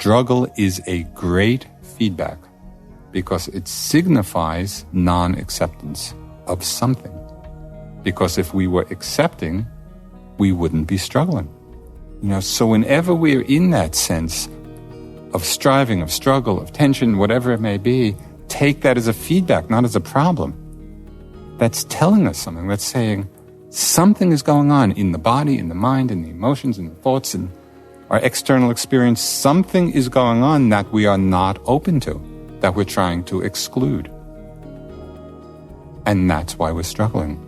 struggle is a great feedback because it signifies non-acceptance of something. Because if we were accepting, we wouldn't be struggling. So whenever we're in that sense of striving, of struggle, of tension, whatever it may be, take that as a feedback, not as a problem. That's telling us something. That's saying something is going on in the body, in the mind, in the emotions, in the thoughts, in our external experience. Something is going on that we are not open to, that we're trying to exclude. And that's why we're struggling.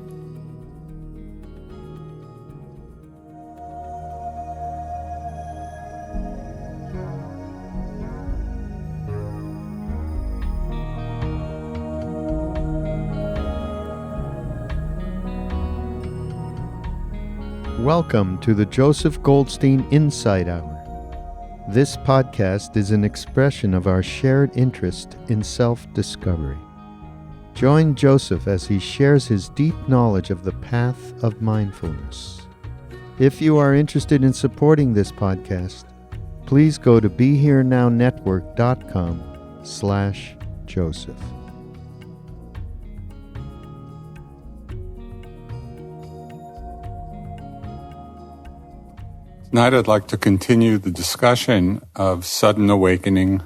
Welcome to the Joseph Goldstein Insight Hour. This podcast is an expression of our shared interest in self-discovery. Join Joseph as he shares his deep knowledge of the path of mindfulness. If you are interested in supporting this podcast, please go to BeHereNowNetwork.com/Joseph. Tonight I'd like to continue the discussion of sudden awakening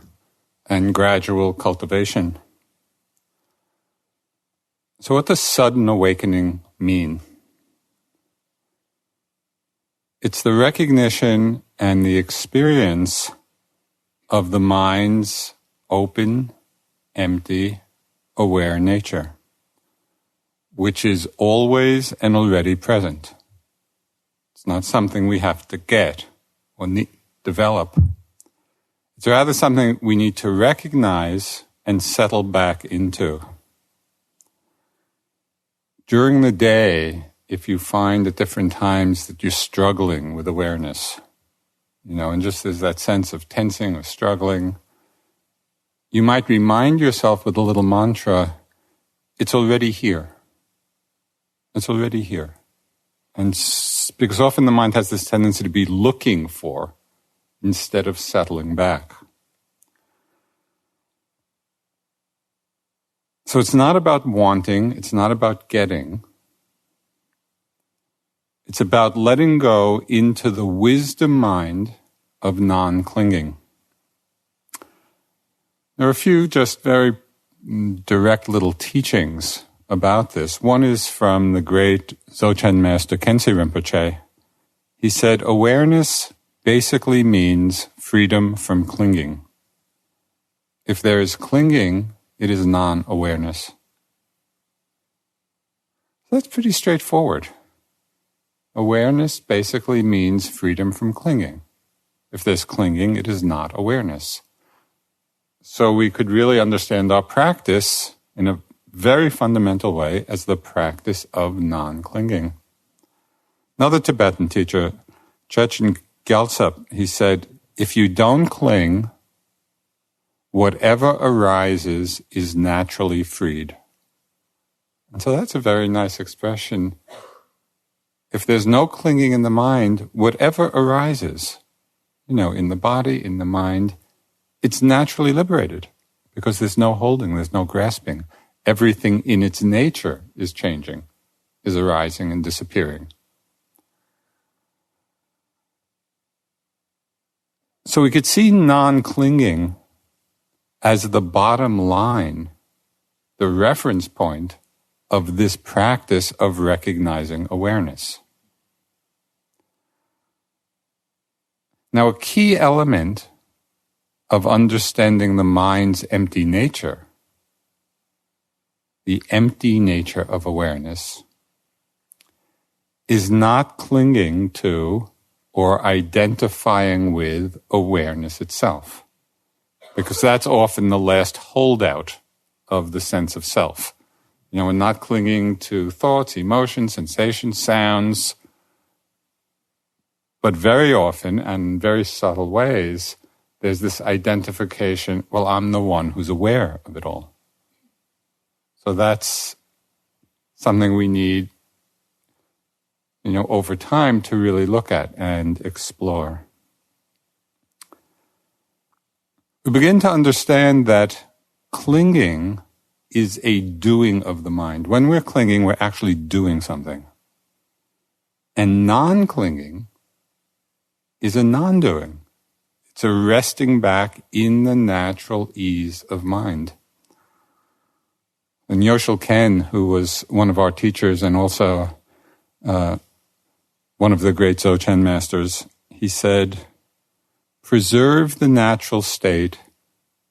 and gradual cultivation. So what does sudden awakening mean? It's the recognition and the experience of the mind's open, empty, aware nature, which is always and already present. It's not something we have to get or develop. It's rather something we need to recognize and settle back into. During the day, if you find at different times that you're struggling with awareness, and just there's that sense of tensing or struggling, you might remind yourself with a little mantra, it's already here. It's already here. And because often the mind has this tendency to be looking for instead of settling back. So it's not about wanting, it's not about getting. It's about letting go into the wisdom mind of non-clinging. There are a few just very direct little teachings about this. One is from the great Dzogchen master Khyentse Rinpoche. He said, awareness basically means freedom from clinging. If there is clinging, it is non-awareness. That's pretty straightforward. Awareness basically means freedom from clinging. If there's clinging, it is not awareness. So we could really understand our practice in a very fundamental way as the practice of non-clinging. Another Tibetan teacher, Chechen Gyaltsab, he said, if you don't cling, whatever arises is naturally freed. And so that's a very nice expression. If there's no clinging in the mind, whatever arises, in the body, in the mind, it's naturally liberated because there's no holding, there's no grasping. Everything in its nature is changing, is arising and disappearing. So we could see non-clinging as the bottom line, the reference point of this practice of recognizing awareness. Now, a key element of understanding the mind's empty nature, the empty nature of awareness, is not clinging to or identifying with awareness itself. Because that's often the last holdout of the sense of self. We're not clinging to thoughts, emotions, sensations, sounds, but very often and in very subtle ways, there's this identification, well, I'm the one who's aware of it all. So that's something we need, over time to really look at and explore. we begin to understand that clinging is a doing of the mind. When we're clinging, we're actually doing something. And non-clinging is a non-doing. It's a resting back in the natural ease of mind. And Yoshul Ken, who was one of our teachers and also one of the great Dzogchen masters, he said, "Preserve the natural state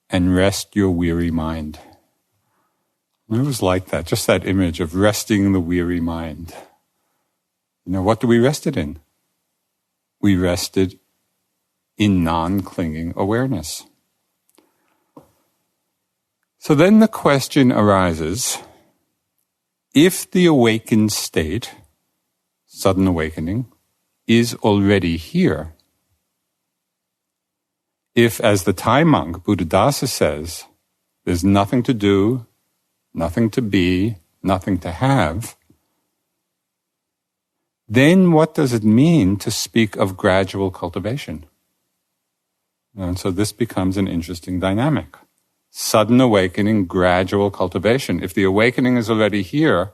and rest your weary mind." And it was like that, just that image of resting the weary mind. What do we rest it in? We rested in non-clinging awareness. So then the question arises, if the awakened state, sudden awakening, is already here, if, as the Thai monk Buddhadasa says, there's nothing to do, nothing to be, nothing to have, then what does it mean to speak of gradual cultivation? And so this becomes an interesting dynamic. Sudden awakening, gradual cultivation. If the awakening is already here,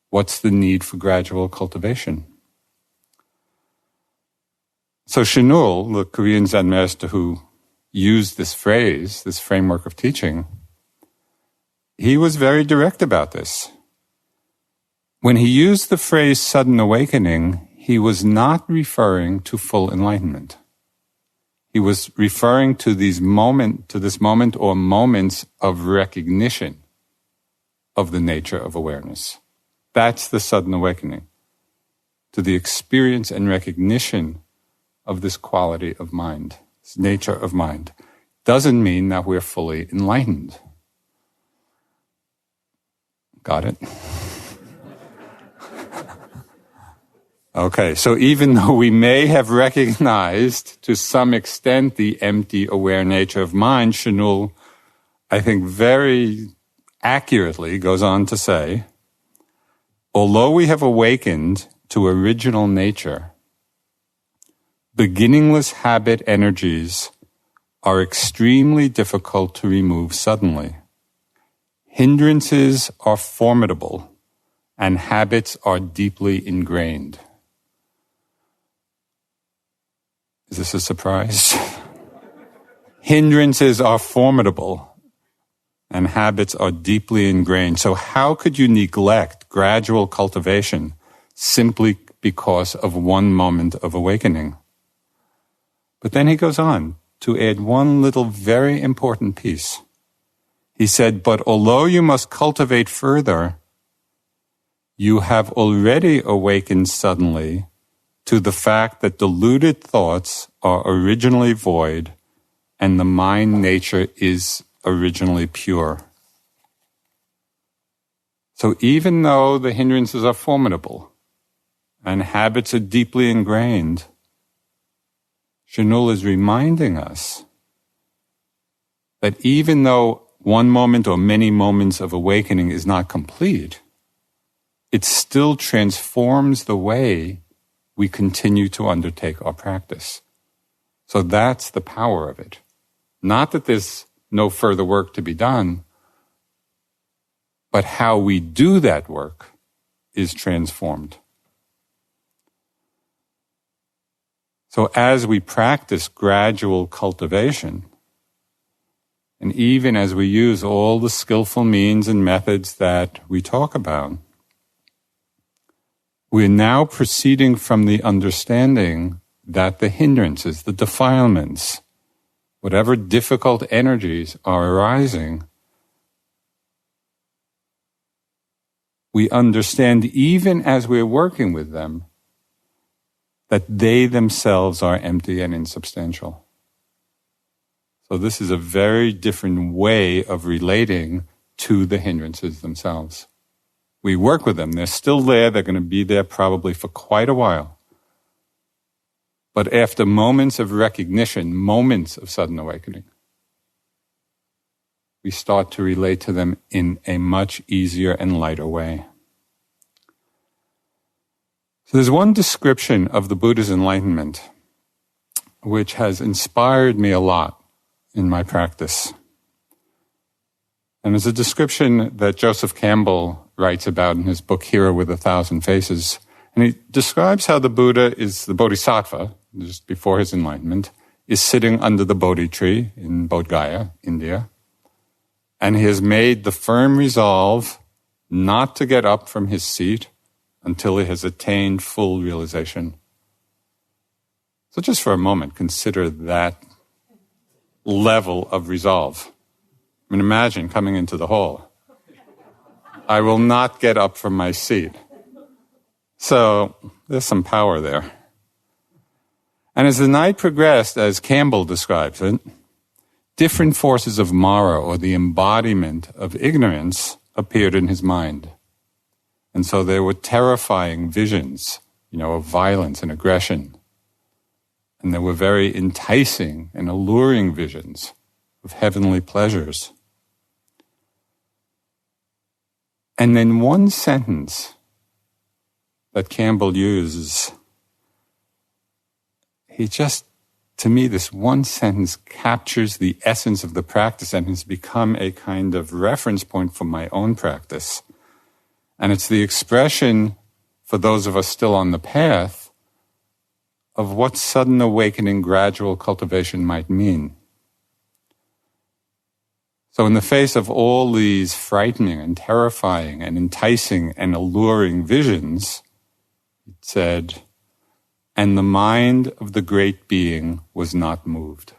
what's the need for gradual cultivation? So Chinul, the Korean Zen master who used this phrase, this framework of teaching, he was very direct about this. When he used the phrase sudden awakening, he was not referring to full enlightenment. He was referring to this moment or moments of recognition of the nature of awareness. That's the sudden awakening, to the experience and recognition of this quality of mind, this nature of mind. Doesn't mean that we're fully enlightened. Got it? Okay, so even though we may have recognized to some extent the empty, aware nature of mind, Chinul, I think very accurately goes on to say, although we have awakened to original nature, beginningless habit energies are extremely difficult to remove suddenly. Hindrances are formidable, and habits are deeply ingrained. Is this a surprise? Hindrances are formidable, and habits are deeply ingrained. So how could you neglect gradual cultivation simply because of one moment of awakening? But then he goes on to add one little very important piece. He said, but although you must cultivate further, you have already awakened suddenly to the fact that deluded thoughts are originally void and the mind nature is originally pure. So even though the hindrances are formidable and habits are deeply ingrained, Chinul is reminding us that even though one moment or many moments of awakening is not complete, it still transforms the way we continue to undertake our practice. So that's the power of it. Not that there's no further work to be done, but how we do that work is transformed. So as we practice gradual cultivation, and even as we use all the skillful means and methods that we talk about, we're now proceeding from the understanding that the hindrances, the defilements, whatever difficult energies are arising, we understand even as we're working with them that they themselves are empty and insubstantial. So this is a very different way of relating to the hindrances themselves. We work with them. They're still there. They're going to be there probably for quite a while. But after moments of recognition, moments of sudden awakening, we start to relate to them in a much easier and lighter way. So there's one description of the Buddha's enlightenment which has inspired me a lot. in my practice. And there's a description that Joseph Campbell writes about in his book, Hero with 1,000 Faces. And he describes how the Buddha is the Bodhisattva, just before his enlightenment, is sitting under the Bodhi tree in Bodh Gaya, India. And he has made the firm resolve not to get up from his seat until he has attained full realization. So just for a moment, consider that level of resolve. I mean, imagine coming into the hall. I will not get up from my seat. So there's some power there. And as the night progressed, as Campbell describes it, different forces of Mara, or the embodiment of ignorance, appeared in his mind. And so there were terrifying visions, of violence and aggression. And there were very enticing and alluring visions of heavenly pleasures. And then one sentence that Campbell uses, to me, this one sentence captures the essence of the practice and has become a kind of reference point for my own practice. And it's the expression, for those of us still on the path, of what sudden awakening, gradual cultivation might mean. So in the face of all these frightening and terrifying and enticing and alluring visions, it said, and the mind of the great being was not moved.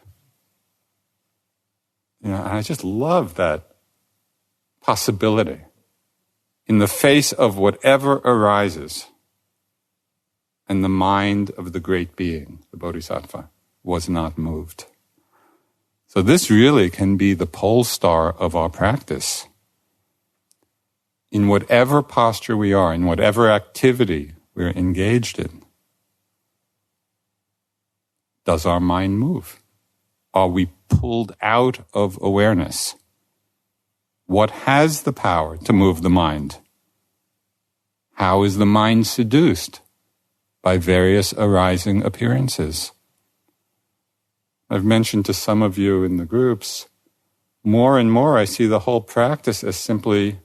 And I just love that possibility. In the face of whatever arises, and the mind of the great being, the Bodhisattva, was not moved. So this really can be the pole star of our practice. In whatever posture we are, in whatever activity we're engaged in, does our mind move? Are we pulled out of awareness? What has the power to move the mind? How is the mind seduced? By various arising appearances. I've mentioned to some of you in the groups, more and more I see the whole practice as simply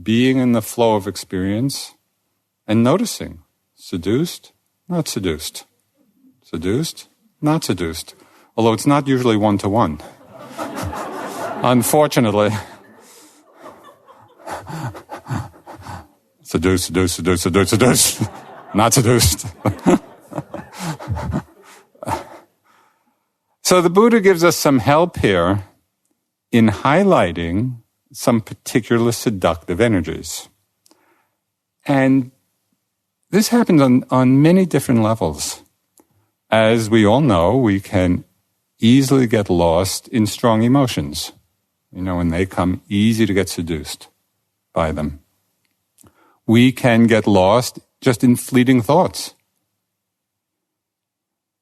being in the flow of experience and noticing, seduced, not seduced, seduced, not seduced, although it's not usually one-to-one. Unfortunately. Seduced, seduced, seduced, seduced, seduced, not seduced. So the Buddha gives us some help here in highlighting some particular seductive energies. And this happens on many different levels. As we all know, we can easily get lost in strong emotions. When they come, easy to get seduced by them. We can get lost just in fleeting thoughts.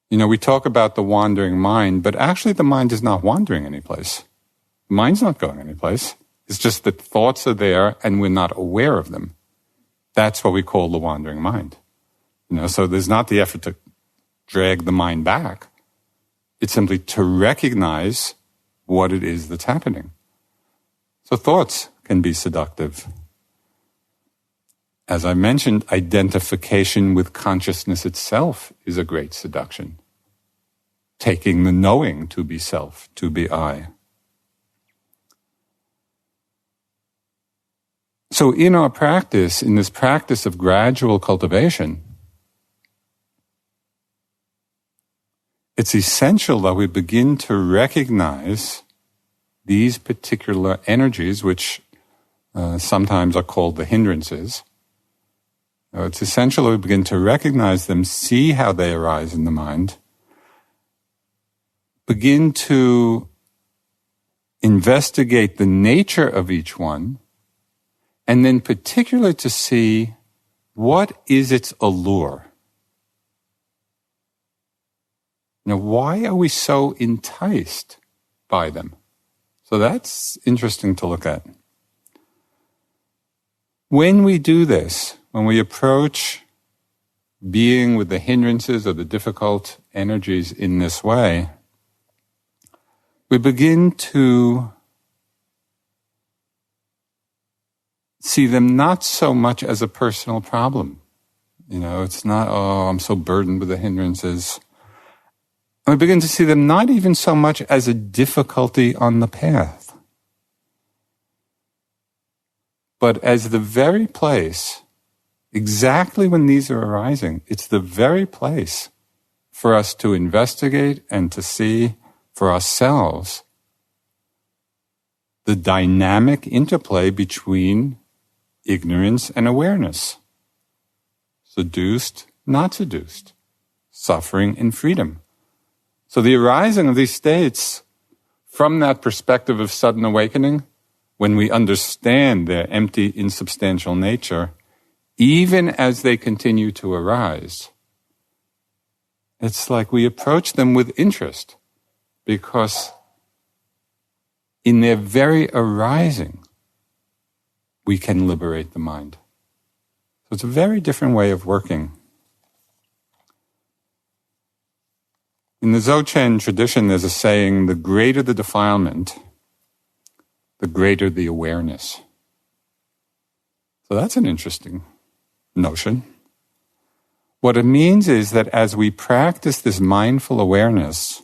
We talk about the wandering mind, but actually the mind is not wandering anyplace. The mind's not going anyplace. It's just that thoughts are there and we're not aware of them. That's what we call the wandering mind. So there's not the effort to drag the mind back. It's simply to recognize what it is that's happening. So thoughts can be seductive. As I mentioned, identification with consciousness itself is a great seduction. Taking the knowing to be self, to be I. So in our practice, in this practice of gradual cultivation, it's essential that we begin to recognize these particular energies, which sometimes are called the hindrances. It's essential that we begin to recognize them, see how they arise in the mind, begin to investigate the nature of each one, and then particularly to see what is its allure. Why are we so enticed by them? So that's interesting to look at. When we do this, when we approach being with the hindrances or the difficult energies in this way, we begin to see them not so much as a personal problem. It's not, I'm so burdened with the hindrances. And we begin to see them not even so much as a difficulty on the path, but as the very place, exactly when these are arising, it's the very place for us to investigate and to see for ourselves the dynamic interplay between ignorance and awareness, seduced, not seduced, suffering and freedom. So the arising of these states from that perspective of sudden awakening, when we understand their empty, insubstantial nature, even as they continue to arise, it's like we approach them with interest, because in their very arising, we can liberate the mind. So it's a very different way of working. In the Dzogchen tradition, there's a saying, the greater the defilement, the greater the awareness. So that's an interesting notion. What it means is that as we practice this mindful awareness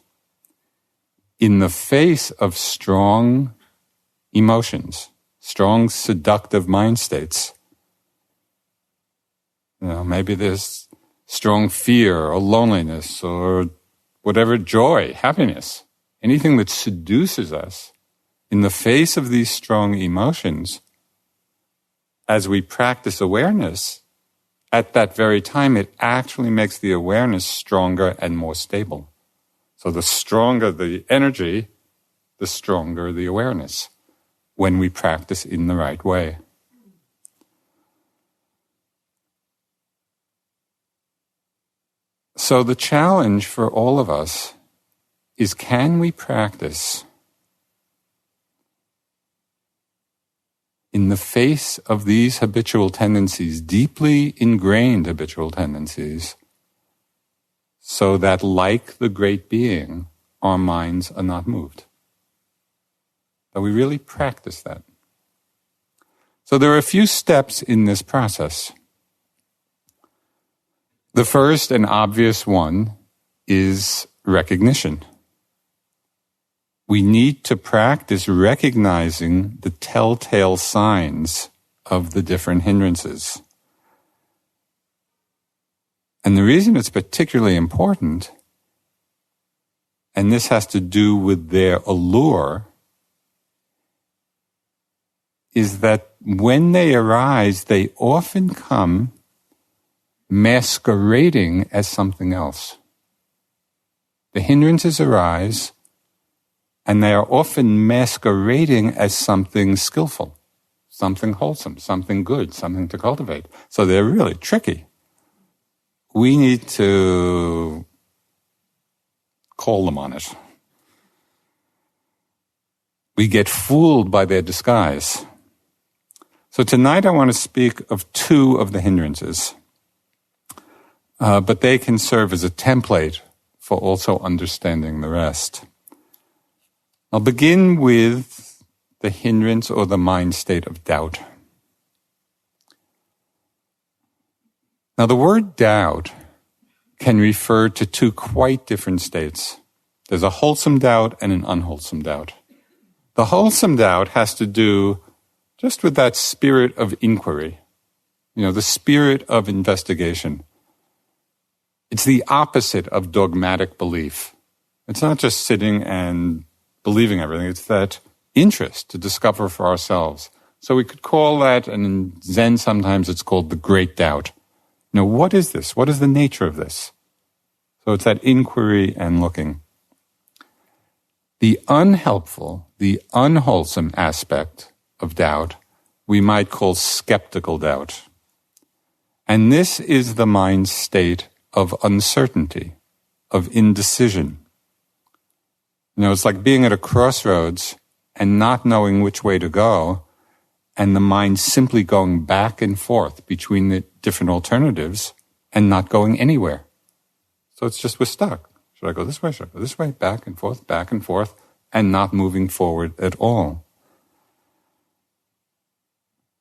in the face of strong emotions, strong seductive mind states, maybe there's strong fear or loneliness or whatever, joy, happiness, anything that seduces us, in the face of these strong emotions, as we practice awareness, at that very time, it actually makes the awareness stronger and more stable. So the stronger the energy, the stronger the awareness, when we practice in the right way. So the challenge for all of us is, can we practice in the face of these habitual tendencies, deeply ingrained habitual tendencies, so that, like the great being, our minds are not moved? That we really practice that. So there are a few steps in this process. The first and obvious one is recognition. We need to practice recognizing the telltale signs of the different hindrances. And the reason it's particularly important, and this has to do with their allure, is that when they arise, they often come masquerading as something else. The hindrances arise, and they are often masquerading as something skillful, something wholesome, something good, something to cultivate. So they're really tricky. We need to call them on it. We get fooled by their disguise. So tonight I want to speak of two of the hindrances, but they can serve as a template for also understanding the rest. I'll begin with the hindrance or the mind state of doubt. Now, the word doubt can refer to two quite different states. There's a wholesome doubt and an unwholesome doubt. The wholesome doubt has to do just with that spirit of inquiry, the spirit of investigation. It's the opposite of dogmatic belief. It's not just sitting and believing everything. It's that interest to discover for ourselves. So we could call that, and in Zen sometimes it's called the great doubt. What is this? What is the nature of this? So it's that inquiry and looking. The unhelpful, the unwholesome aspect of doubt, we might call skeptical doubt. And this is the mind state of uncertainty, of indecision. It's like being at a crossroads and not knowing which way to go, and the mind simply going back and forth between the different alternatives and not going anywhere. So it's just we're stuck. Should I go this way? Should I go this way? Back and forth, and not moving forward at all.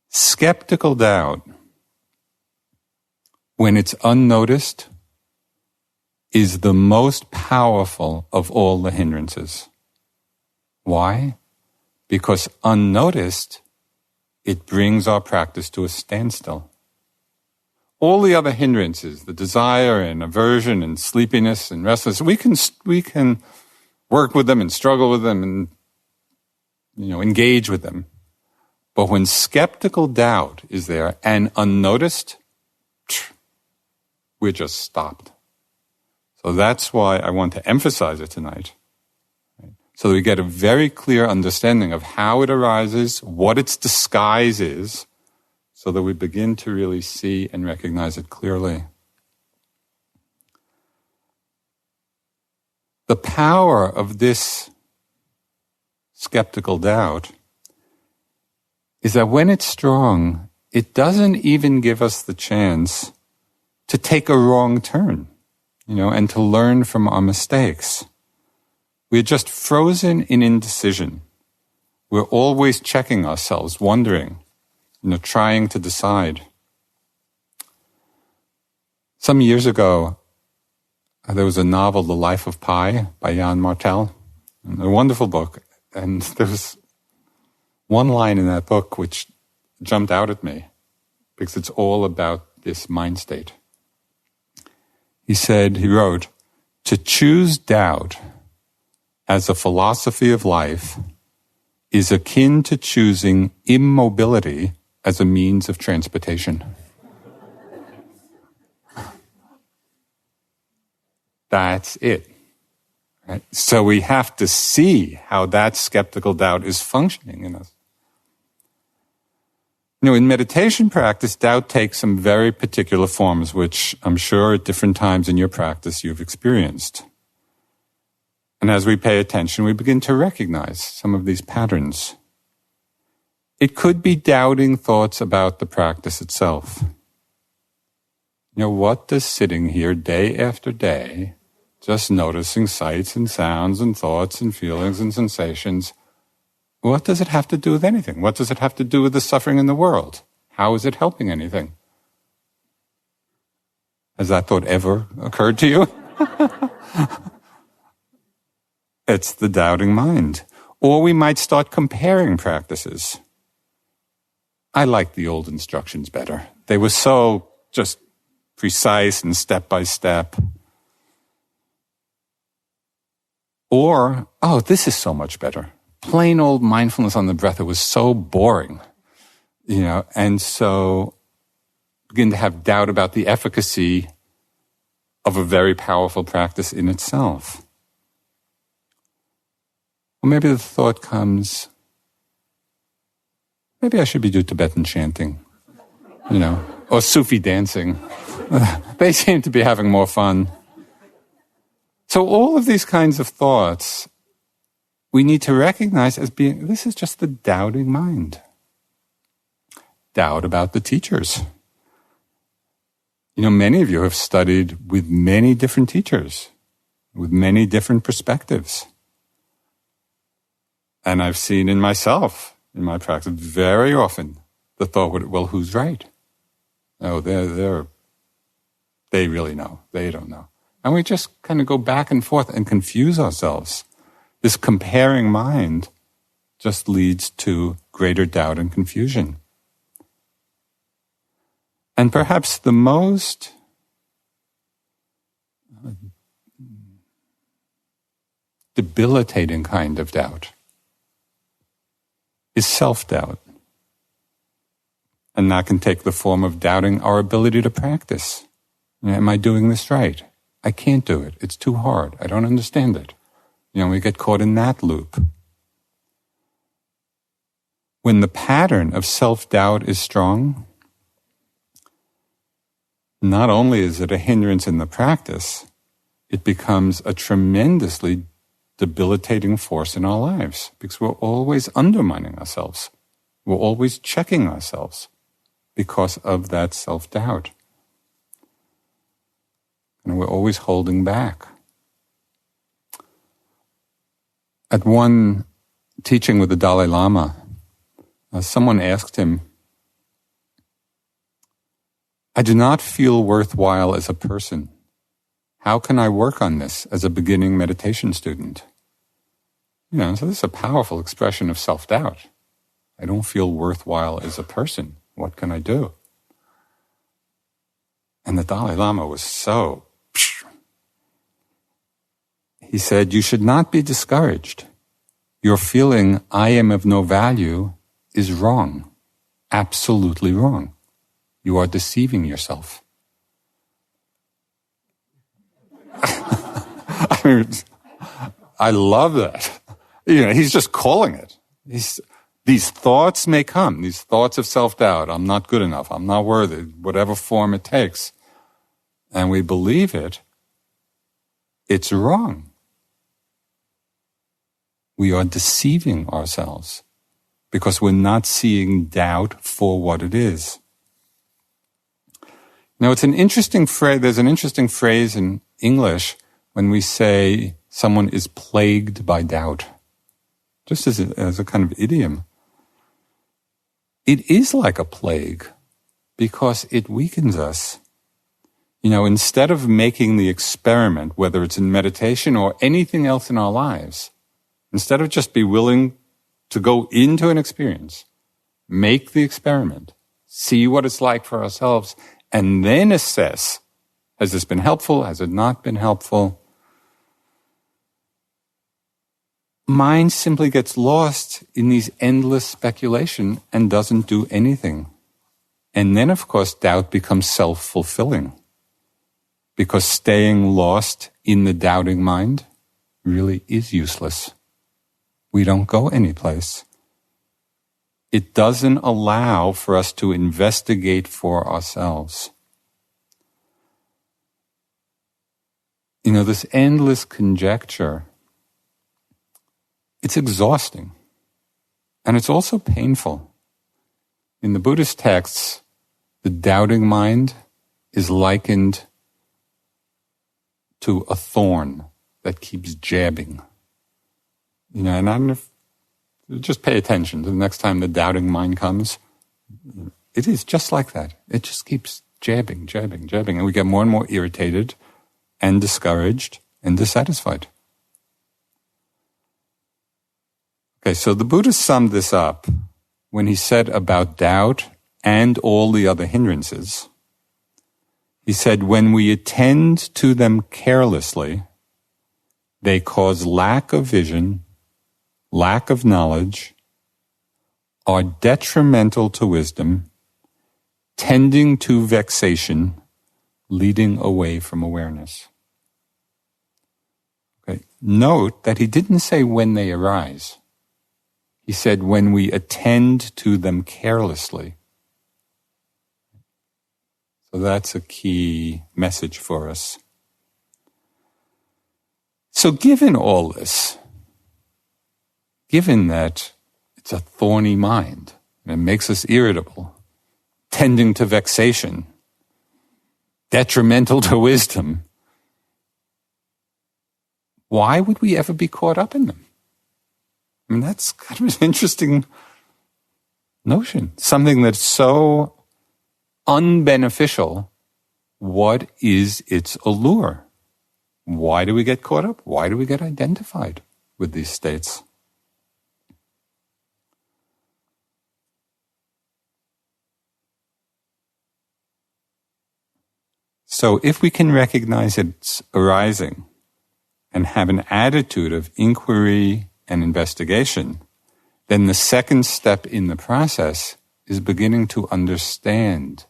Skeptical doubt, when it's unnoticed, is the most powerful of all the hindrances. Why? Because unnoticed, it brings our practice to a standstill. All the other hindrances, the desire and aversion and sleepiness and restlessness, we can work with them and struggle with them and engage with them. But when skeptical doubt is there and unnoticed, we're just stopped. So that's why I want to emphasize it tonight. So that we get a very clear understanding of how it arises, what its disguise is, so that we begin to really see and recognize it clearly. The power of this skeptical doubt is that when it's strong, it doesn't even give us the chance to take a wrong turn, and to learn from our mistakes. We're just frozen in indecision. We're always checking ourselves, wondering, trying to decide. Some years ago, there was a novel, The Life of Pi, by Jan Martel, a wonderful book. And there was one line in that book which jumped out at me, because it's all about this mind state. He wrote, "To choose doubt as a philosophy of life is akin to choosing immobility as a means of transportation." That's it. Right? So we have to see how that skeptical doubt is functioning in us. In meditation practice, doubt takes some very particular forms, which I'm sure at different times in your practice you've experienced. And as we pay attention, we begin to recognize some of these patterns. It could be doubting thoughts about the practice itself. What does sitting here day after day, just noticing sights and sounds and thoughts and feelings and sensations, what does it have to do with anything? What does it have to do with the suffering in the world? How is it helping anything? Has that thought ever occurred to you? It's the doubting mind. Or we might start comparing practices. I like the old instructions better. They were so just precise and step by step. Or, this is so much better. Plain old mindfulness on the breath, it was so boring. And so begin to have doubt about the efficacy of a very powerful practice in itself. Or maybe the thought comes, maybe I should be doing Tibetan chanting, or Sufi dancing. They seem to be having more fun. So all of these kinds of thoughts, we need to recognize as being, this is just the doubting mind. Doubt about the teachers. Many of you have studied with many different teachers, with many different perspectives. And I've seen in myself, in my practice, very often the thought would, well, who's right? Oh, they really know. They don't know. And we just kind of go back and forth and confuse ourselves. This comparing mind just leads to greater doubt and confusion. And perhaps the most debilitating kind of doubt is self-doubt. And that can take the form of doubting our ability to practice. Am I doing this right? I can't do it. It's too hard. I don't understand it. We get caught in that loop. When the pattern of self-doubt is strong, not only is it a hindrance in the practice, it becomes a tremendously debilitating force in our lives, because we're always undermining ourselves. We're always checking ourselves because of that self-doubt. And we're always holding back. At one teaching with the Dalai Lama, someone asked him, "I do not feel worthwhile as a person. How can I work on this as a beginning meditation student?" So this is a powerful expression of self-doubt. I don't feel worthwhile as a person. What can I do? And the Dalai Lama was so... He said, "You should not be discouraged. Your feeling, I am of no value, is wrong. Absolutely wrong. You are deceiving yourself." I love that. He's just calling it. These thoughts may come, these thoughts of self-doubt. I'm not good enough. I'm not worthy, whatever form it takes. And we believe it. It's wrong. We are deceiving ourselves because we're not seeing doubt for what it is. Now, it's an interesting phrase. There's an interesting phrase in English when we say someone is plagued by doubt, just as a kind of idiom. It is like a plague because it weakens us. Instead of making the experiment, whether it's in meditation or anything else in our lives, instead of just be willing to go into an experience, make the experiment, see what it's like for ourselves, and then assess, has this been helpful? Has it not been helpful? Mind simply gets lost in these endless speculation and doesn't do anything. And then, of course, doubt becomes self-fulfilling because staying lost in the doubting mind really is useless. We don't go anyplace. It doesn't allow for us to investigate for ourselves. This endless conjecture, it's exhausting. And it's also painful. In the Buddhist texts, the doubting mind is likened to a thorn that keeps jabbing. And I don't know if, just pay attention to the next time the doubting mind comes. It is just like that. It just keeps jabbing. And we get more and more irritated and discouraged and dissatisfied. Okay, so the Buddha summed this up when he said about doubt and all the other hindrances. He said, when we attend to them carelessly, they cause lack of vision, lack of knowledge, are detrimental to wisdom, tending to vexation, leading away from awareness. Okay. Note that he didn't say when they arise. He said when we attend to them carelessly. So that's a key message for us. So given all this, given that it's a thorny mind and it makes us irritable, tending to vexation, detrimental to wisdom, why would we ever be caught up in them? I mean, that's kind of an interesting notion. Something that's so unbeneficial, what is its allure? Why do we get caught up? Why do we get identified with these states? So if we can recognize its arising and have an attitude of inquiry and investigation, then the second step in the process is beginning to understand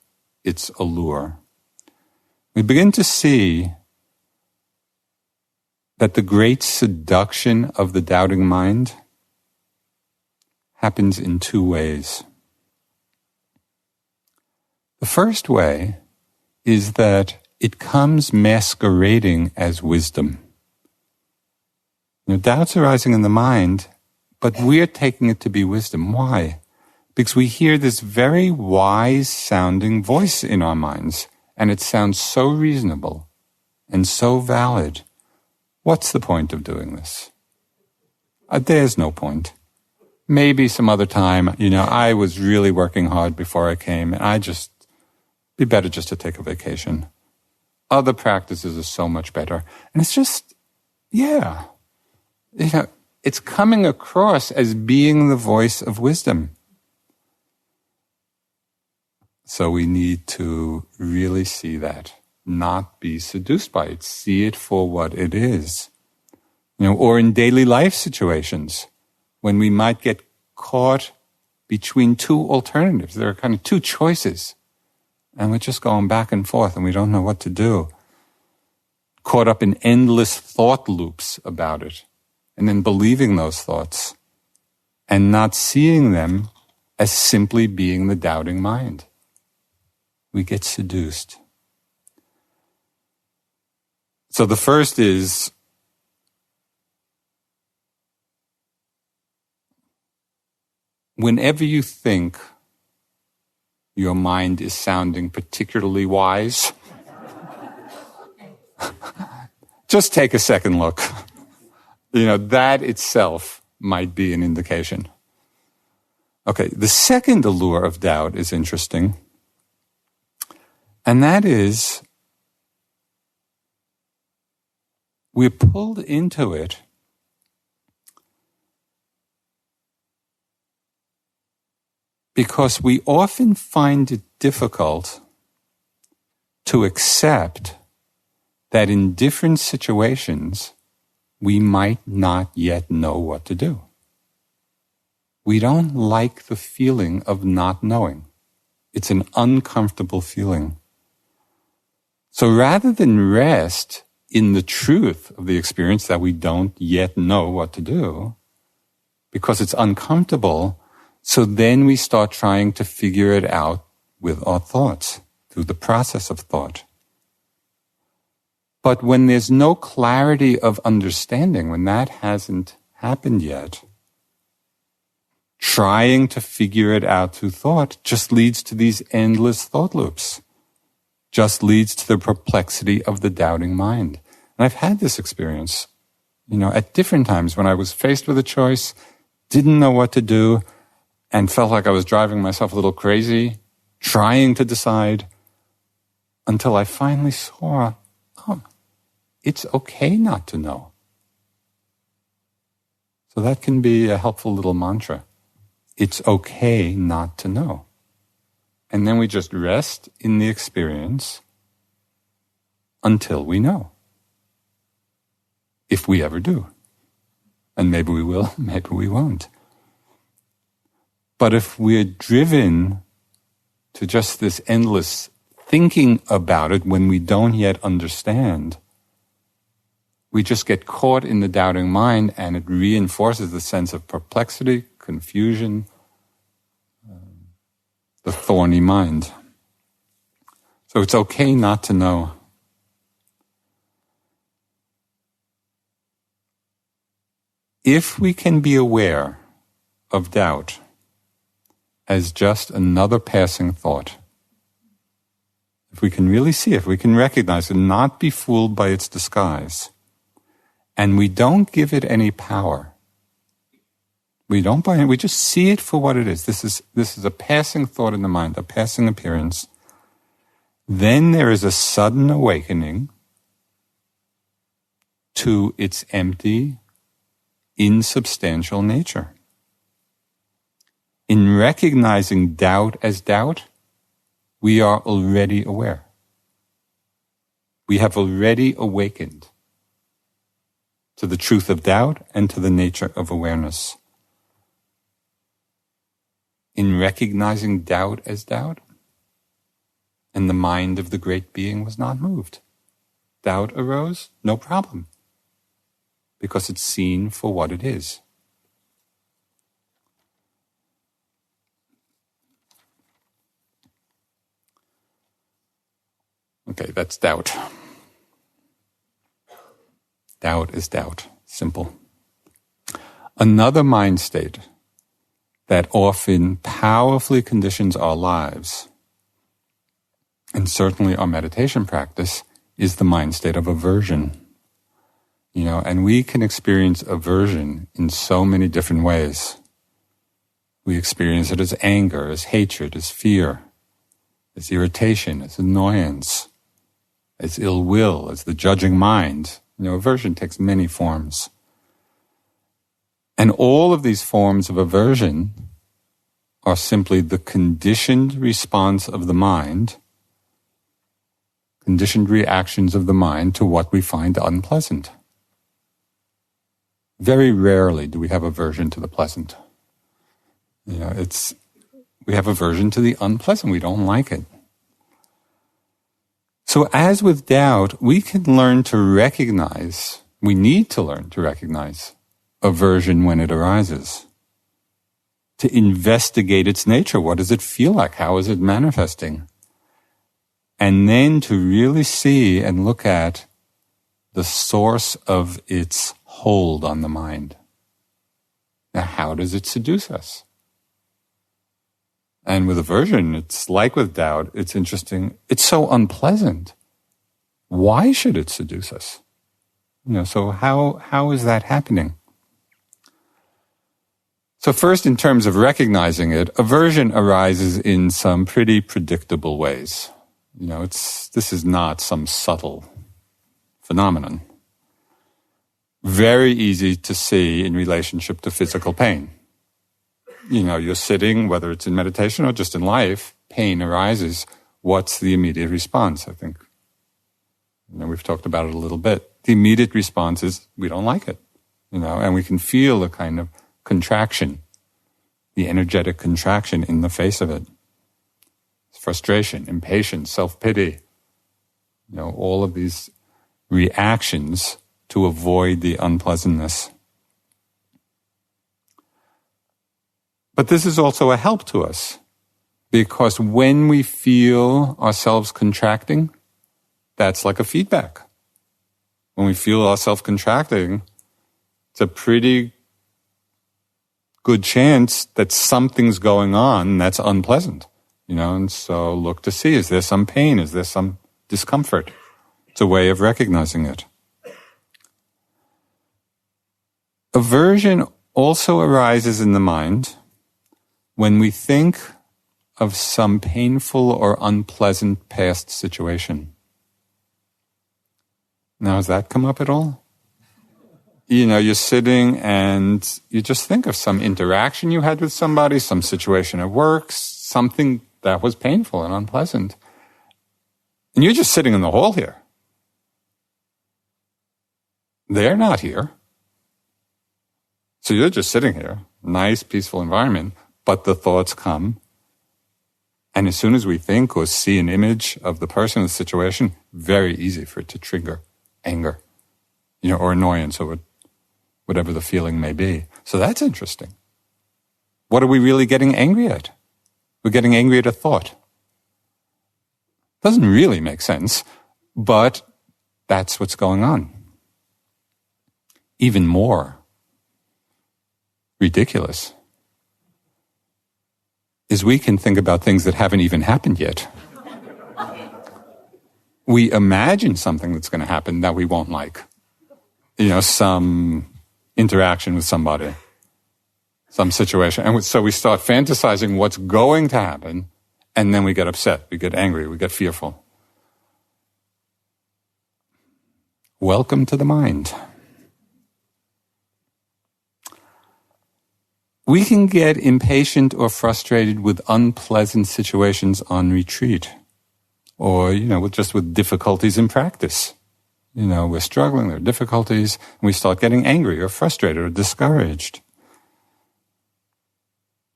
its allure. We begin to see that the great seduction of the doubting mind happens in two ways. The first way is that it comes masquerading as wisdom. Doubt's arising in the mind, but we're taking it to be wisdom. Why? Because we hear this very wise-sounding voice in our minds, and it sounds so reasonable and so valid. What's the point of doing this? There's no point. Maybe some other time, I was really working hard before I came, and be better just to take a vacation. Other practices are so much better. And it's just, it's coming across as being the voice of wisdom. So we need to really see that, not be seduced by it, see it for what it is. Or in daily life situations, when we might get caught between two alternatives. There are kind of two choices, and we're just going back and forth, and we don't know what to do. Caught up in endless thought loops about it, and then believing those thoughts, and not seeing them as simply being the doubting mind. We get seduced. So the first is, whenever you think your mind is sounding particularly wise, just take a second look. That itself might be an indication. Okay, the second allure of doubt is interesting. And that is, we're pulled into it because we often find it difficult to accept that in different situations, we might not yet know what to do. We don't like the feeling of not knowing. It's an uncomfortable feeling. So rather than rest in the truth of the experience that we don't yet know what to do, because it's uncomfortable, so then we start trying to figure it out with our thoughts, through the process of thought. But when there's no clarity of understanding, when that hasn't happened yet, trying to figure it out through thought just leads to these endless thought loops, just leads to the perplexity of the doubting mind. And I've had this experience, at different times when I was faced with a choice, didn't know what to do, and felt like I was driving myself a little crazy, trying to decide, until I finally saw, it's okay not to know. So that can be a helpful little mantra. It's okay not to know. And then we just rest in the experience until we know. If we ever do. And maybe we will, maybe we won't. But if we're driven to just this endless thinking about it when we don't yet understand, we just get caught in the doubting mind, and it reinforces the sense of perplexity, confusion, the thorny mind. So it's okay not to know. If we can be aware of doubt as just another passing thought, if we can really see it, if we can recognize it, not be fooled by its disguise, and we don't give it any power, we don't buy it, we just see it for what it is. This is a passing thought in the mind, a passing appearance. Then there is a sudden awakening to its empty, insubstantial nature. In recognizing doubt as doubt, we are already aware. We have already awakened to the truth of doubt and to the nature of awareness. In recognizing doubt as doubt, and the mind of the great being was not moved. Doubt arose, no problem, because it's seen for what it is. Okay, that's doubt. Doubt is doubt. Simple. Another mind state that often powerfully conditions our lives, and certainly our meditation practice, is the mind state of aversion. And we can experience aversion in so many different ways. We experience it as anger, as hatred, as fear, as irritation, as annoyance, as ill will, as the judging mind. Aversion takes many forms. And all of these forms of aversion are simply the conditioned response of the mind, conditioned reactions of the mind to what we find unpleasant. Very rarely do we have aversion to the pleasant. We have aversion to the unpleasant. We don't like it. So as with doubt, we can learn to recognize, we need to learn to recognize aversion when it arises. To investigate its nature. What does it feel like? How is it manifesting? And then to really see and look at the source of its hold on the mind. Now, how does it seduce us? And with aversion, it's like with doubt, it's interesting. It's so unpleasant. Why should it seduce us? So how is that happening? So first, in terms of recognizing it, aversion arises in some pretty predictable ways. This is not some subtle phenomenon. Very easy to see in relationship to physical pain. You're sitting, whether it's in meditation or just in life, pain arises. What's the immediate response? I think, we've talked about it a little bit. The immediate response is, we don't like it, and we can feel a kind of contraction, the energetic contraction in the face of it. Frustration, impatience, self-pity, all of these reactions to avoid the unpleasantness. But this is also a help to us, because when we feel ourselves contracting, that's like a feedback. When we feel ourselves contracting, it's a pretty good chance that something's going on that's unpleasant, and so look to see, is there some pain? Is there some discomfort? It's a way of recognizing it. Aversion also arises in the mind when we think of some painful or unpleasant past situation. Now, has that come up at all? You're sitting and you just think of some interaction you had with somebody, some situation at work, something that was painful and unpleasant. And you're just sitting in the hall here. They're not here. So you're just sitting here, nice, peaceful environment, but the thoughts come. And as soon as we think or see an image of the person, the situation, very easy for it to trigger anger, or annoyance, or whatever the feeling may be. So that's interesting. What are we really getting angry at? We're getting angry at a thought. Doesn't really make sense, but that's what's going on. Even more ridiculous is we can think about things that haven't even happened yet. We imagine something that's going to happen that we won't like. Some interaction with somebody, some situation. And so we start fantasizing what's going to happen, and then we get upset, we get angry, we get fearful. Welcome to the mind. We can get impatient or frustrated with unpleasant situations on retreat, or, just with difficulties in practice. We're struggling, there are difficulties, and we start getting angry or frustrated or discouraged.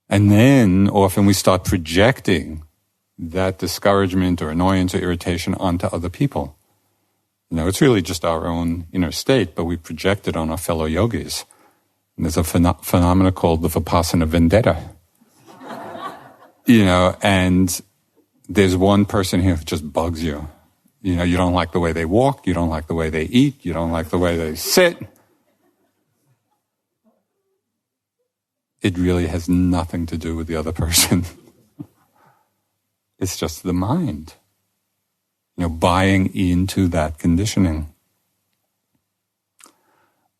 And then often we start projecting that discouragement or annoyance or irritation onto other people. It's really just our own inner state, but we project it on our fellow yogis. And there's a phenomena called the Vipassana vendetta. And there's one person here who just bugs you. You don't like the way they walk, you don't like the way they eat, you don't like the way they sit. It really has nothing to do with the other person. It's just the mind, buying into that conditioning.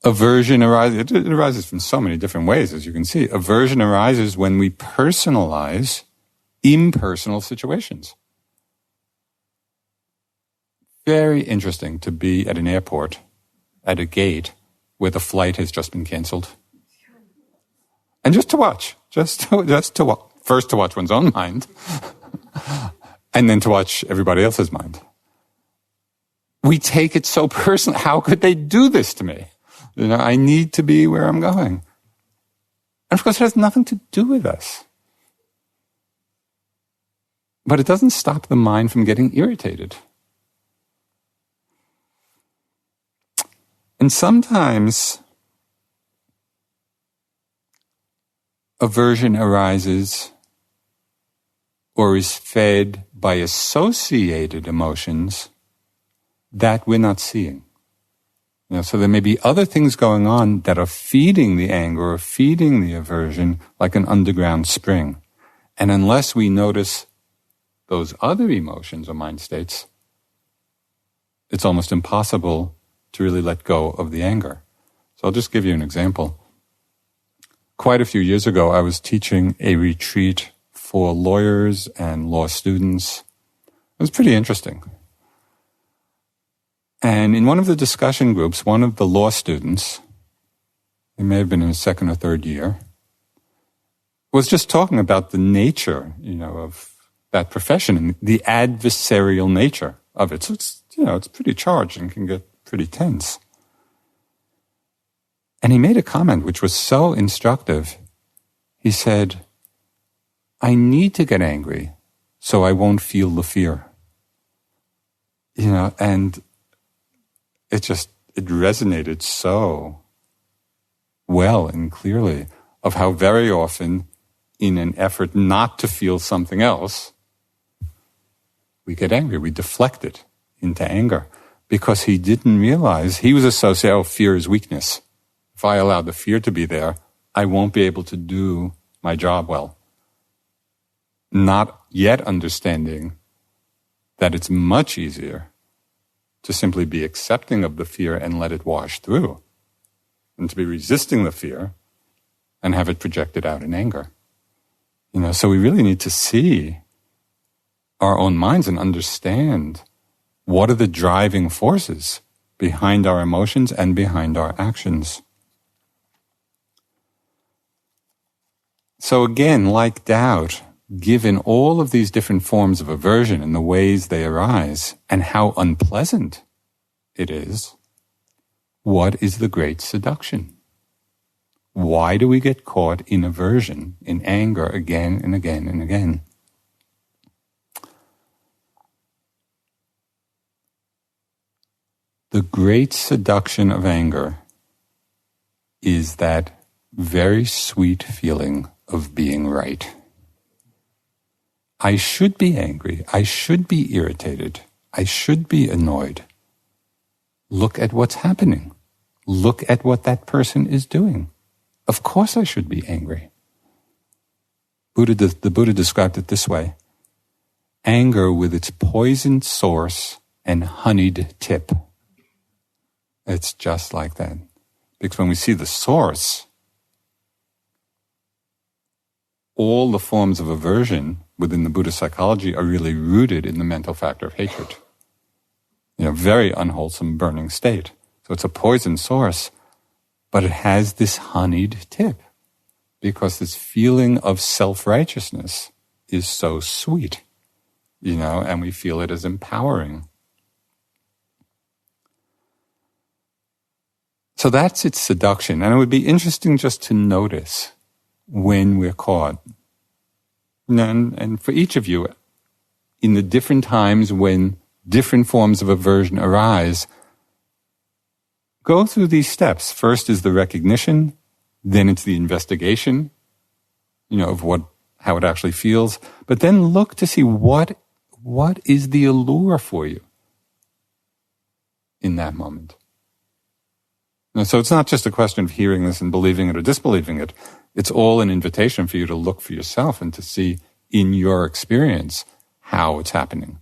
Aversion arises, it arises from so many different ways, as you can see. Aversion arises when we personalize impersonal situations. Very interesting to be at an airport, at a gate, where the flight has just been canceled. And just to watch, first to watch one's own mind, and then to watch everybody else's mind. We take it so personal. How could they do this to me? I need to be where I'm going. And of course, it has nothing to do with us. But it doesn't stop the mind from getting irritated. And sometimes aversion arises or is fed by associated emotions that we're not seeing. So there may be other things going on that are feeding the anger or feeding the aversion like an underground spring. And unless we notice those other emotions or mind states, it's almost impossible to really let go of the anger. So I'll just give you an example. Quite a few years ago, I was teaching a retreat for lawyers and law students. It was pretty interesting. And in one of the discussion groups, one of the law students, he may have been in his second or third year, was just talking about the nature, of that profession and the adversarial nature of it. So it's pretty charged and can get pretty tense. And he made a comment which was so instructive. He said, I need to get angry so I won't feel the fear. And it resonated so well and clearly of how very often, in an effort not to feel something else, we get angry, we deflect it into anger. Because he didn't realize, he was associating, fear is weakness. If I allow the fear to be there, I won't be able to do my job well. Not yet understanding that it's much easier to simply be accepting of the fear and let it wash through, and to be resisting the fear and have it projected out in anger. So we really need to see our own minds and understand what are the driving forces behind our emotions and behind our actions. So again, like doubt, given all of these different forms of aversion and the ways they arise and how unpleasant it is, what is the great seduction? Why do we get caught in aversion, in anger again and again and again? The great seduction of anger is that very sweet feeling of being right. I should be angry. I should be irritated. I should be annoyed. Look at what's happening. Look at what that person is doing. Of course I should be angry. The Buddha described it this way. Anger with its poisoned source and honeyed tip. It's just like that. Because when we see the source, all the forms of aversion within the Buddhist psychology are really rooted in the mental factor of hatred. Very unwholesome, burning state. So it's a poison source, but it has this honeyed tip because this feeling of self-righteousness is so sweet, and we feel it as empowering. So that's its seduction. And it would be interesting just to notice when we're caught. And for each of you, in the different times when different forms of aversion arise, go through these steps. First is the recognition, then it's the investigation, of how it actually feels. But then look to see what is the allure for you in that moment. And so it's not just a question of hearing this and believing it or disbelieving it. It's all an invitation for you to look for yourself and to see in your experience how it's happening.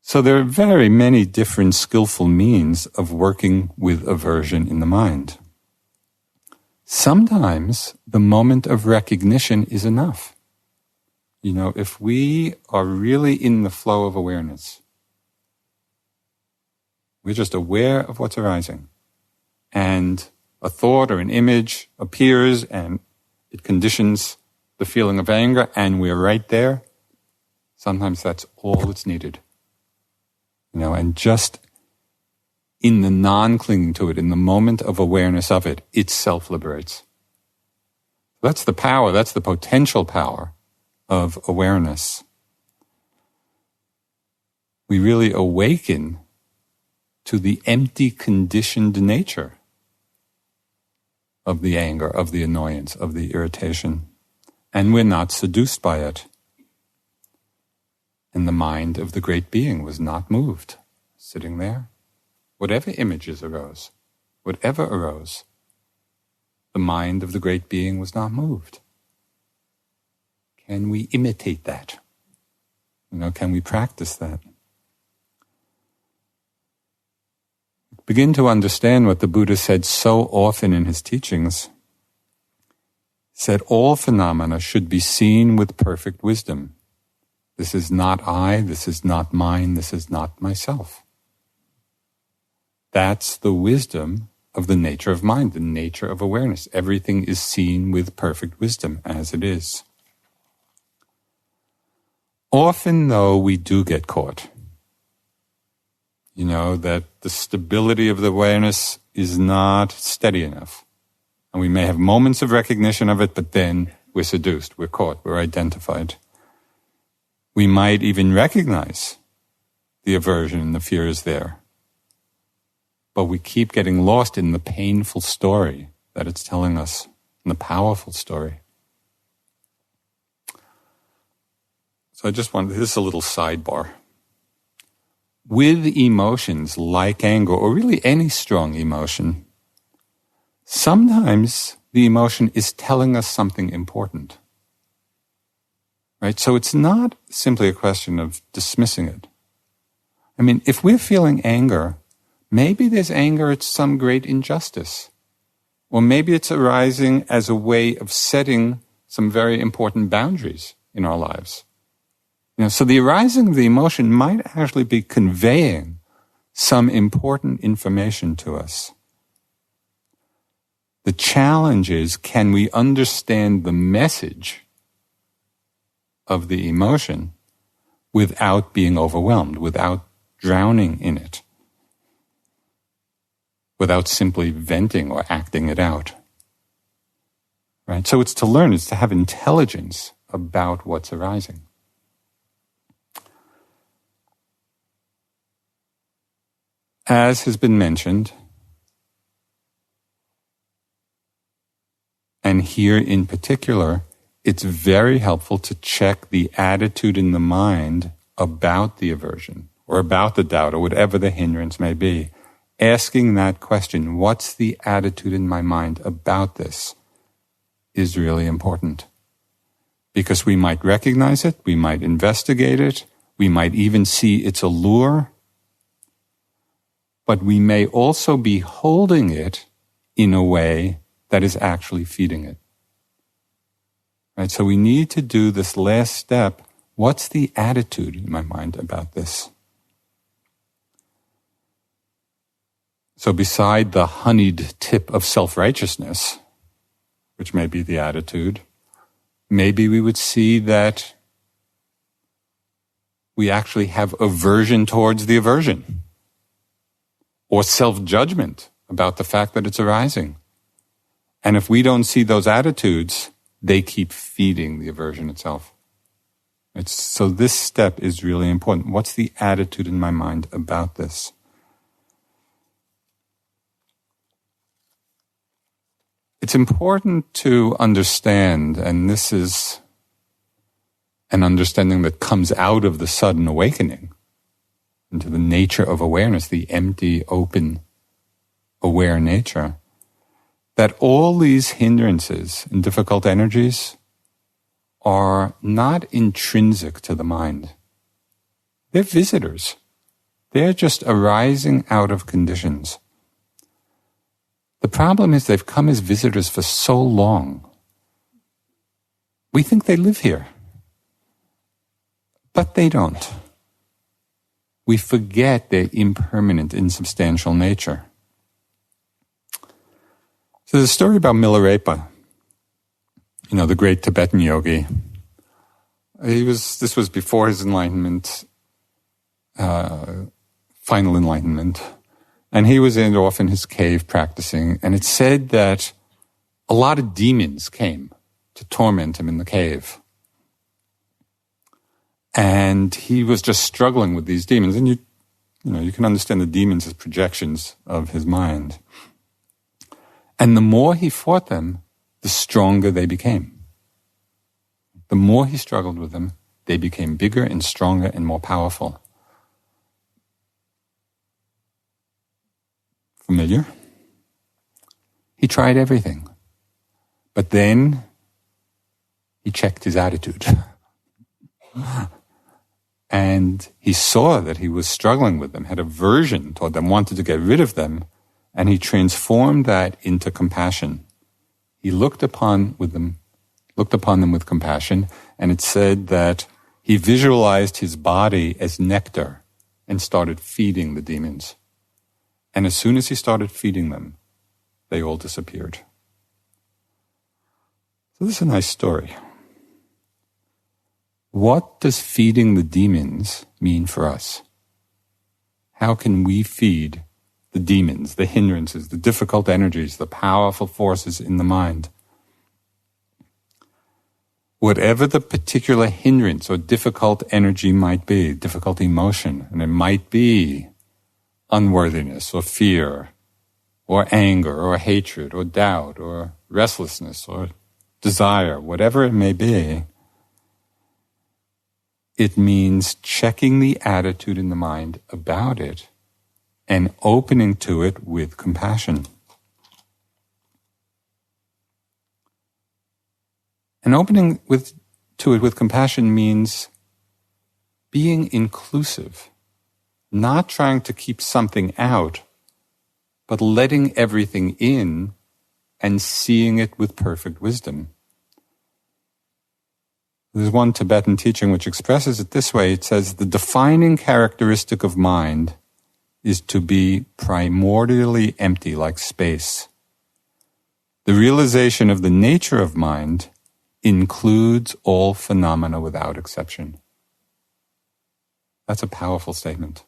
So there are very many different skillful means of working with aversion in the mind. Sometimes the moment of recognition is enough. If we are really in the flow of awareness, we're just aware of what's arising, and a thought or an image appears and it conditions the feeling of anger, and we're right there, sometimes that's all that's needed. And just in the non-clinging to it, in the moment of awareness of it, it self-liberates. That's the power, that's the potential power of awareness. We really awaken to the empty, conditioned nature of the anger, of the annoyance, of the irritation. And we're not seduced by it. And the mind of the great being was not moved, sitting there. Whatever images arose, the mind of the great being was not moved. Can we imitate that? Can we practice that? Begin to understand what the Buddha said so often in his teachings. He said, all phenomena should be seen with perfect wisdom. This is not I, this is not mine, this is not myself. That's the wisdom of the nature of mind, the nature of awareness. Everything is seen with perfect wisdom as it is. Often, though, we do get caught. That the stability of the awareness is not steady enough. And we may have moments of recognition of it, but then we're seduced, we're caught, we're identified. We might even recognize the aversion and the fear is there. But we keep getting lost in the painful story that it's telling us, in the powerful story. So this is a little sidebar. With emotions like anger, or really any strong emotion, sometimes the emotion is telling us something important. Right? So it's not simply a question of dismissing it. If we're feeling anger, maybe there's anger at some great injustice. Or maybe it's arising as a way of setting some very important boundaries in our lives. So the arising of the emotion might actually be conveying some important information to us. The challenge is, can we understand the message of the emotion without being overwhelmed, without drowning in it, without simply venting or acting it out? Right? So it's to have intelligence about what's arising. As has been mentioned, and here in particular, it's very helpful to check the attitude in the mind about the aversion, or about the doubt, or whatever the hindrance may be. Asking that question, what's the attitude in my mind about this, is really important. Because we might recognize it, we might investigate it, we might even see its allure, but we may also be holding it in a way that is actually feeding it. Right? So we need to do this last step. What's the attitude in my mind about this? So beside the honeyed tip of self-righteousness, which may be the attitude, maybe we would see that we actually have aversion towards the aversion, or self-judgment about the fact that it's arising. And if we don't see those attitudes, they keep feeding the aversion itself. So this step is really important. What's the attitude in my mind about this? It's important to understand, and this is an understanding that comes out of the sudden awakening into the nature of awareness, the empty, open, aware nature, that all these hindrances and difficult energies are not intrinsic to the mind. They're visitors. They're just arising out of conditions. The problem is they've come as visitors for so long. We think they live here, but they don't. We forget their impermanent, insubstantial nature. So there's a story about Milarepa, the great Tibetan yogi. This was before his enlightenment, final enlightenment. And he was off in his cave practicing, and it said that a lot of demons came to torment him in the cave. And he was just struggling with these demons. And you can understand the demons as projections of his mind. And the more he fought them, the stronger they became. The more he struggled with them, they became bigger and stronger and more powerful. Familiar? He tried everything. But then he checked his attitude. And he saw that he was struggling with them, had aversion toward them, wanted to get rid of them, and he transformed that into compassion. He looked upon them with compassion, and it said that he visualized his body as nectar and started feeding the demons. And as soon as he started feeding them, they all disappeared. So this is a nice story. What does feeding the demons mean for us? How can we feed the demons, the hindrances, the difficult energies, the powerful forces in the mind? Whatever the particular hindrance or difficult energy might be, difficult emotion, and it might be unworthiness or fear or anger or hatred or doubt or restlessness or desire, whatever it may be, it means checking the attitude in the mind about it and opening to it with compassion. And opening to it with compassion means being inclusive, not trying to keep something out, but letting everything in and seeing it with perfect wisdom. There's one Tibetan teaching which expresses it this way. It says, the defining characteristic of mind is to be primordially empty like space. The realization of the nature of mind includes all phenomena without exception. That's a powerful statement.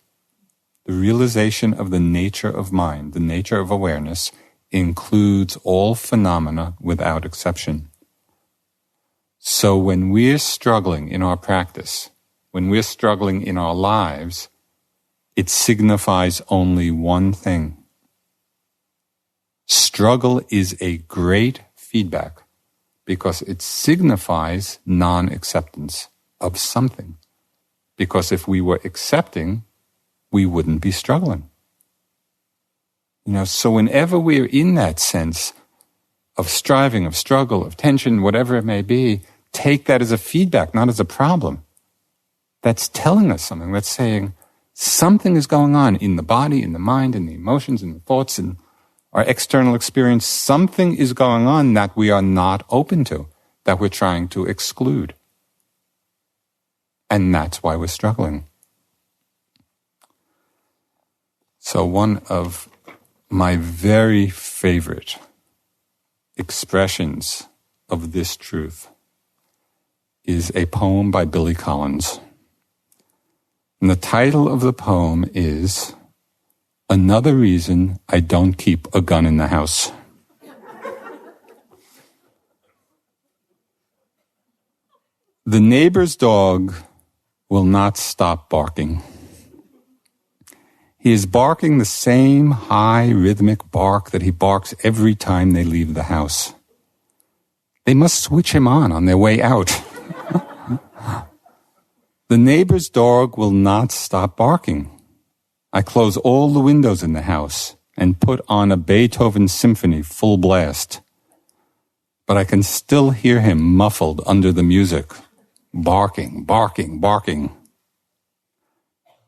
The realization of the nature of mind, the nature of awareness, includes all phenomena without exception. So when we're struggling in our practice, when we're struggling in our lives, it signifies only one thing. Struggle is a great feedback because it signifies non-acceptance of something. Because if we were accepting, we wouldn't be struggling. So whenever we're in that sense of striving, of struggle, of tension, whatever it may be, take that as a feedback, not as a problem. That's telling us something. That's saying something is going on in the body, in the mind, in the emotions, in the thoughts, in our external experience. Something is going on that we are not open to, that we're trying to exclude. And that's why we're struggling. So one of my very favorite expressions of this truth is a poem by Billy Collins. And the title of the poem is Another Reason I Don't Keep a Gun in the House. The neighbor's dog will not stop barking. He is barking the same high rhythmic bark that he barks every time they leave the house. They must switch him on their way out. The neighbor's dog will not stop barking. I close all the windows in the house and put on a Beethoven symphony full blast. But I can still hear him muffled under the music, barking, barking, barking.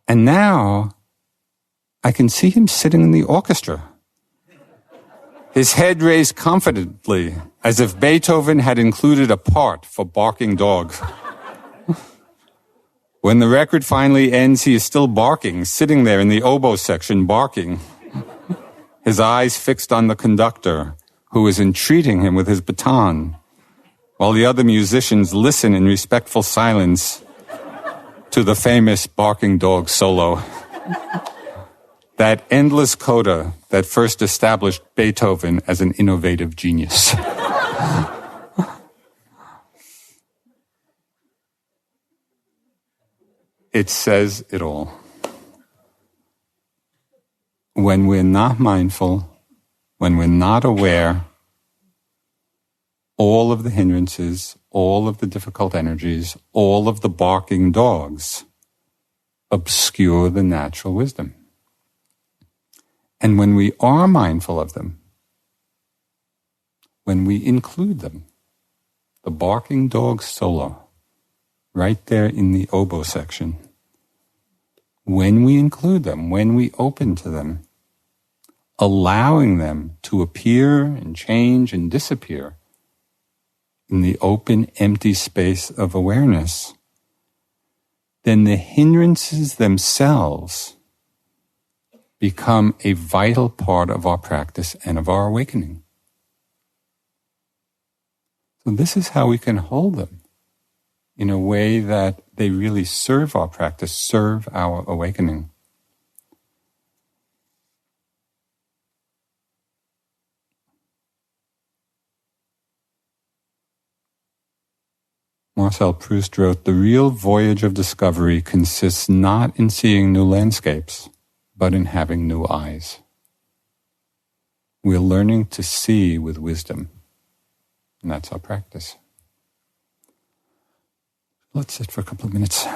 And now I can see him sitting in the orchestra, his head raised confidently, as if Beethoven had included a part for barking dogs. When the record finally ends, he is still barking, sitting there in the oboe section barking, his eyes fixed on the conductor, who is entreating him with his baton, while the other musicians listen in respectful silence to the famous barking dog solo. That endless coda that first established Beethoven as an innovative genius. It says it all. When we're not mindful, when we're not aware, all of the hindrances, all of the difficult energies, all of the barking dogs obscure the natural wisdom. And when we are mindful of them, when we include them, the barking dog solo, right there in the oboe section, when we include them, when we open to them, allowing them to appear and change and disappear in the open, empty space of awareness, then the hindrances themselves become a vital part of our practice and of our awakening. So this is how we can hold them in a way that they really serve our practice, serve our awakening. Marcel Proust wrote, "The real voyage of discovery consists not in seeing new landscapes, but in having new eyes." We're learning to see with wisdom, and that's our practice. Let's sit for a couple of minutes.